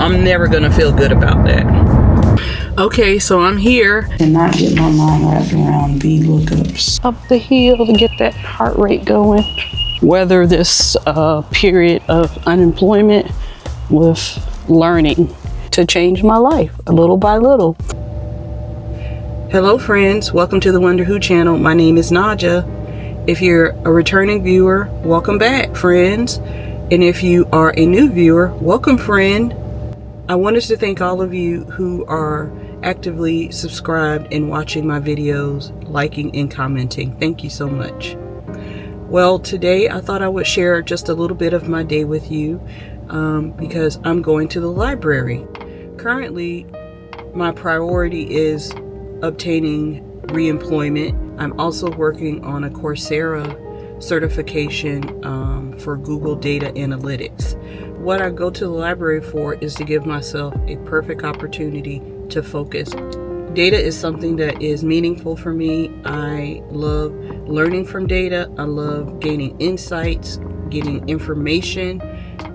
I'm never gonna feel good about that. Okay, so I'm here and not get my mind wrapped around VLOOKUPs. up the hill to get that heart rate going. Weather this period of unemployment with learning to change my life little by little. Hello friends, welcome to the Wonder Who channel. My name is Naja. If you're a returning viewer, welcome back friends. And if you are a new viewer, welcome friend. I wanted to thank all of you who are actively subscribed and watching my videos, liking and commenting. Thank you so much. Well, today I thought I would share just a little bit of my day with you because I'm going to the library. Currently, my priority is obtaining reemployment. I'm also working on a Coursera certification for Google Data Analytics. What I go to the library for is to give myself a perfect opportunity to focus. Data is something that is meaningful for me. I love learning from data. I love gaining insights, getting information,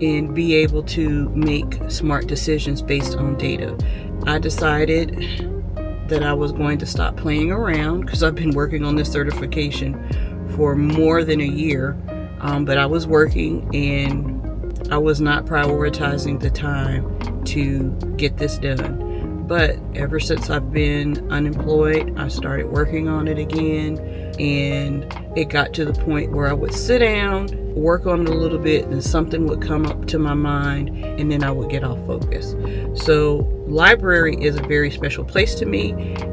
and be able to make smart decisions based on data. I decided that I was going to stop playing around because I've been working on this certification for more than a year, but I was working and I was not prioritizing the time to get this done. But ever since I've been unemployed, I started working on it again, and it got to the point where I would sit down, work on it a little bit, and something would come up to my mind, and then I would get off focus. So library is a very special place to me,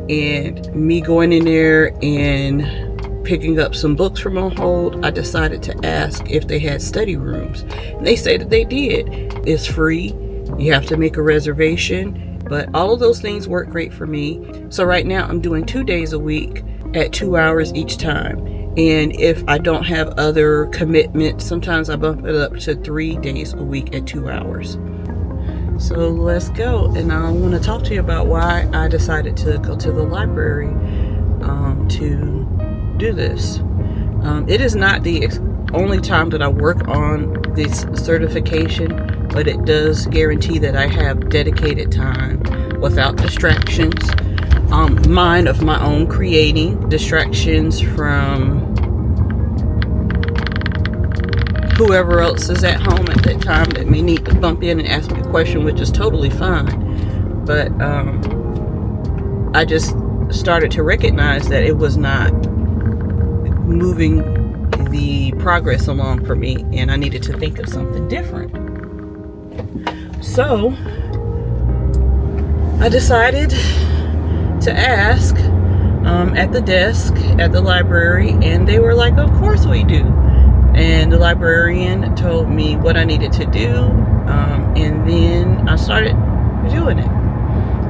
and me going in there and picking up some books from on hold, I decided to ask if they had study rooms. And they said that they did. It's free. You have to make a reservation. But all of those things work great for me. So right now I'm doing 2 days a week at 2 hours each time. And if I don't have other commitments, sometimes I bump it up to 3 days a week at 2 hours. So let's go. And I want to talk to you about why I decided to go to the library to do this. It is not the only time that I work on this certification, but it does guarantee that I have dedicated time without distractions, mine of my own creating, distractions from whoever else is at home at that time that may need to bump in and ask me a question, which is totally fine. But I just started to recognize that it was not moving the progress along for me, and I needed to think of something different. So I decided to ask at the desk at the library, and they were like, of course we do. And the librarian told me what I needed to do, and then I started doing it.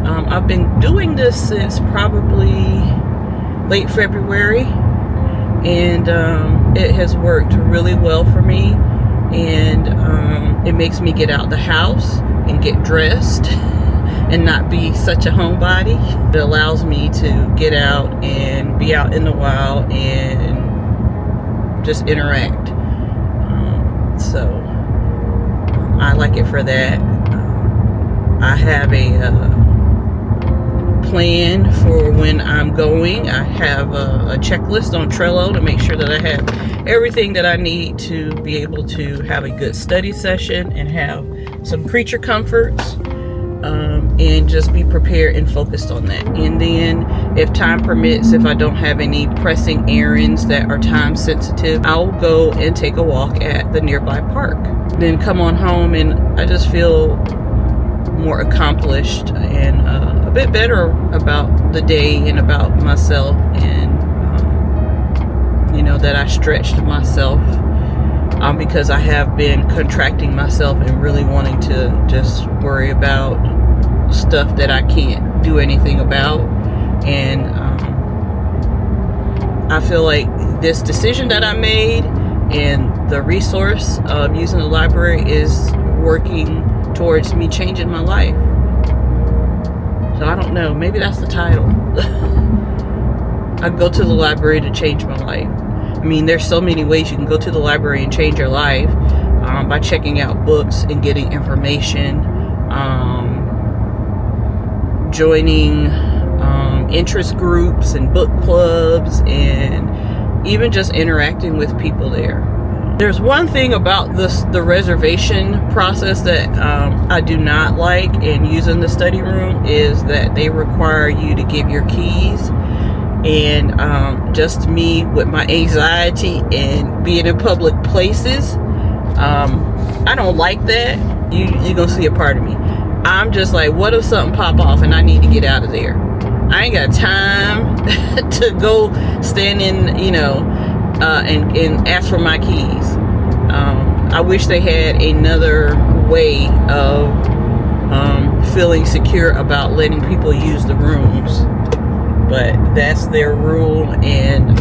I've been doing this since probably late February, and it has worked really well for me, and it makes me get out the house and get dressed and not be such a homebody. It allows me to get out and be out in the wild and just interact. So I like it for that. I have a plan for when I'm going. I have a checklist on Trello to make sure that I have everything that I need to be able to have a good study session and have some creature comforts, and just be prepared and focused on that. And then if time permits, if I don't have any pressing errands that are time sensitive, I'll go and take a walk at the nearby park, then come on home, and I just feel more accomplished and a bit better about the day and about myself, and you know, that I stretched myself because I have been contracting myself and really wanting to just worry about stuff that I can't do anything about. And I feel like this decision that I made and the resource of using the library is working towards me changing my life. So I don't know, maybe that's the title. I go to the library to change my life. I mean, there's so many ways you can go to the library and change your life, by checking out books and getting information, joining interest groups and book clubs, and even just interacting with people there. There's one thing about the reservation process that I do not like in using the study room is that they require you to give your keys. And just me with my anxiety and being in public places, I don't like that. You're gonna see a part of me. I'm just like, what if something pop off and I need to get out of there? I ain't got time to go stand in, and ask for my keys. I wish they had another way of feeling secure about letting people use the rooms, but that's their rule, and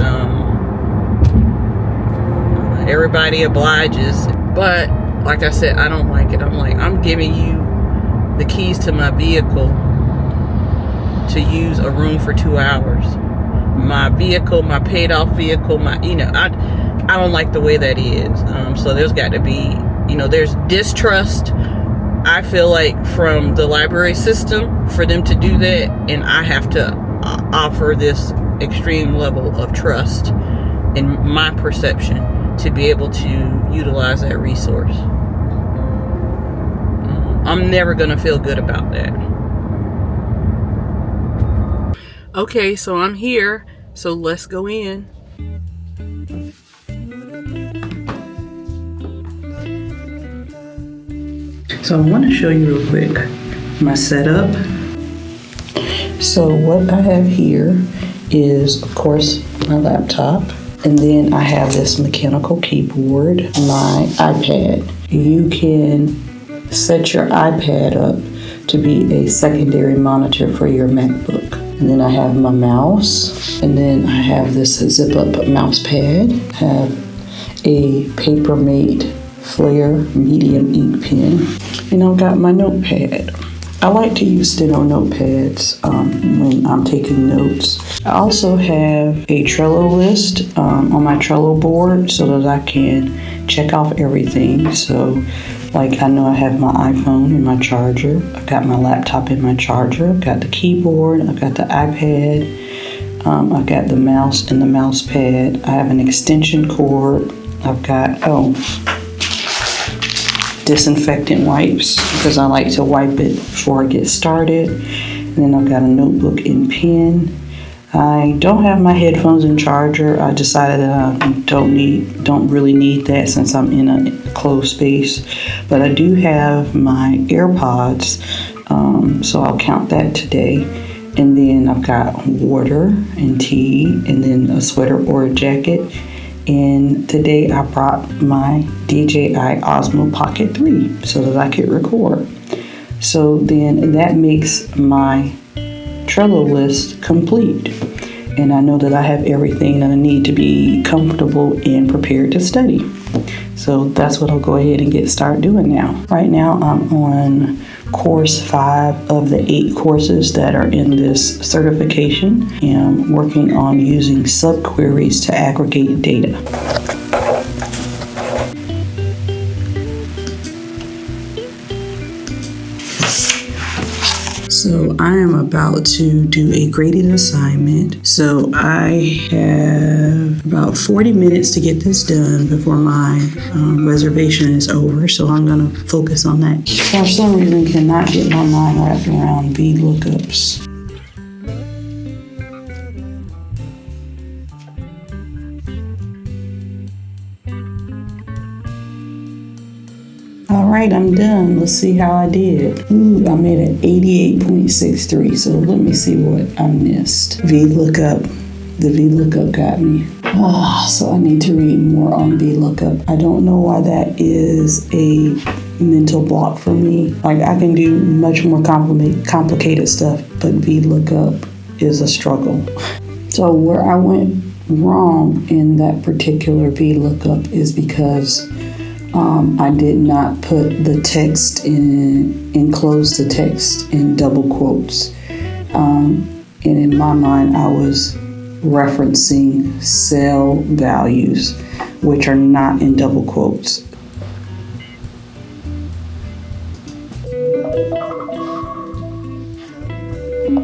everybody obliges. But like I said, I don't like it. I'm like, I'm giving you the keys to my vehicle to use a room for 2 hours. My vehicle, my paid off vehicle, I don't like the way that is. So there's got to be, there's distrust, I feel like, from the library system for them to do that, and I have to offer this extreme level of trust in my perception to be able to utilize that resource. I'm never gonna feel good about that. Okay, so I'm here, so let's go in. So I want to show you real quick my setup. So what I have here is, of course, my laptop, and then I have this mechanical keyboard, my iPad. You can set your iPad up to be a secondary monitor for your MacBook. And then I have my mouse, and then I have this zip-up mouse pad. I have a Papermate Flare medium ink pen, and I've got my notepad. I like to use steno notepads when I'm taking notes. I also have a Trello list on my Trello board so that I can check off everything. So, like, I know I have my iPhone in my charger. I've got my laptop in my charger. I've got the keyboard. I've got the iPad. I've got the mouse and the mouse pad. I have an extension cord. I've got, disinfectant wipes, because I like to wipe it before I get started. And then I've got a notebook and pen. I don't have my headphones and charger. I decided that I don't really need that since I'm in a closed space. But I do have my AirPods, so I'll count that today. And then I've got water and tea, and then a sweater or a jacket. And today I brought my DJI Osmo Pocket 3 so that I could record. So then that makes my Trello list complete. And I know that I have everything that I need to be comfortable and prepared to study. So that's what I'll go ahead and get started doing now. Right now I'm on course 5 of the 8 courses that are in this certification, and I'm working on using subqueries to aggregate data. So I am about to do a graded assignment. So I have about 40 minutes to get this done before my reservation is over. So I'm going to focus on that. For some reason, cannot get my mind wrapped around VLOOKUPs. All right, I'm done. Let's see how I did. Ooh, I made an 88.63. So let me see what I missed. VLOOKUP. The VLOOKUP got me. So I need to read more on VLOOKUP. I don't know why that is a mental block for me. Like, I can do much more complicated stuff, but VLOOKUP is a struggle. So where I went wrong in that particular VLOOKUP is because I did not put the text enclose the text in double quotes. And in my mind, I was referencing cell values, which are not in double quotes. So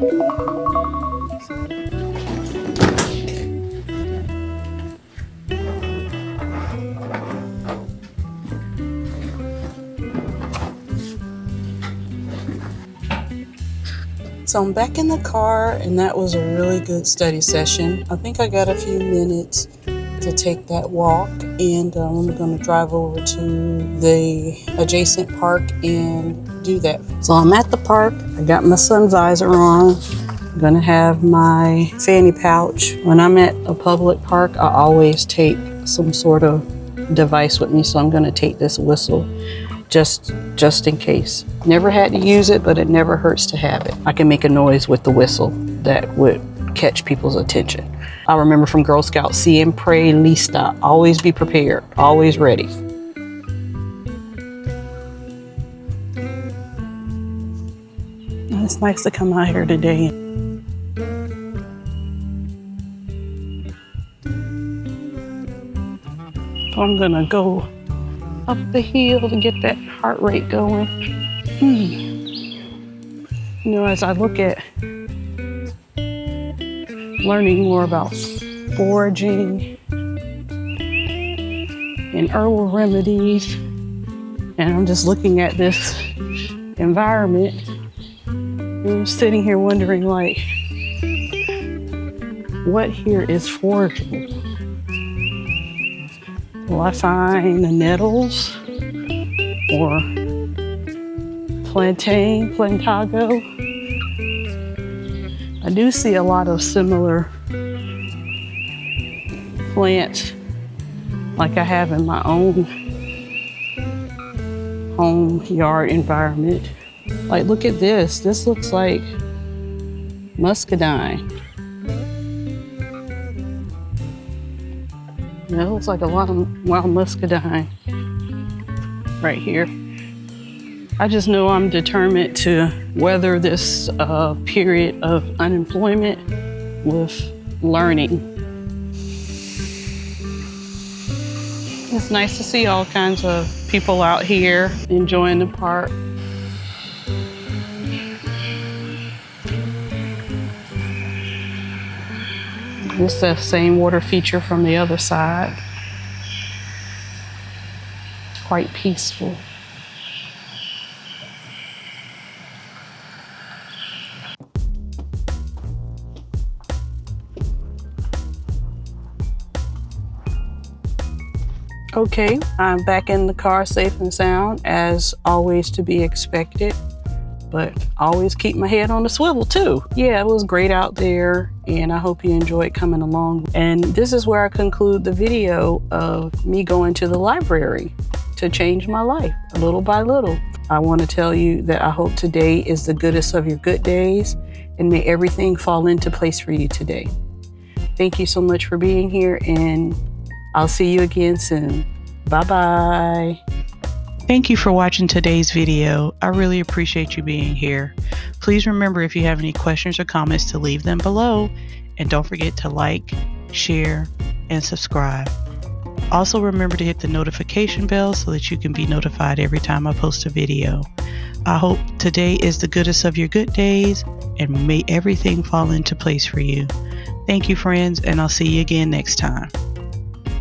I'm back in the car, and that was a really good study session. I think I got a few minutes to take that walk, and I'm going to drive over to the adjacent park and do that. So I'm at the park. I got my sun visor on. I'm going to have my fanny pouch. When I'm at a public park, I always take some sort of device with me, so I'm going to take this whistle just in case. Never had to use it, but it never hurts to have it. I can make a noise with the whistle that would catch people's attention. I remember from Girl Scouts, siempre lista, always be prepared, always ready. It's nice to come out here today. So I'm gonna go up the hill to get that heart rate going. You know, as I look at learning more about foraging and herbal remedies, and I'm just looking at this environment, I'm sitting here wondering, like, what here is forageable? Will I find the nettles or plantago? I do see a lot of similar plants like I have in my own home yard environment. Like, look at this. This looks like muscadine. Yeah, it looks like a lot of wild muscadine right here. I just know I'm determined to weather this period of unemployment with learning. It's nice to see all kinds of people out here enjoying the park. It's the same water feature from the other side. Quite peaceful. Okay, I'm back in the car safe and sound, as always to be expected. But I always keep my head on the swivel too. Yeah, it was great out there, and I hope you enjoyed coming along. And this is where I conclude the video of me going to the library to change my life little by little. I want to tell you that I hope today is the goodest of your good days, and may everything fall into place for you today. Thank you so much for being here, and I'll see you again soon. Bye-bye. Thank you for watching today's video. I really appreciate you being here. Please remember, if you have any questions or comments, to leave them below. And don't forget to like, share, and subscribe. Also remember to hit the notification bell so that you can be notified every time I post a video. I hope today is the goodest of your good days, and may everything fall into place for you. Thank you, friends, and I'll see you again next time.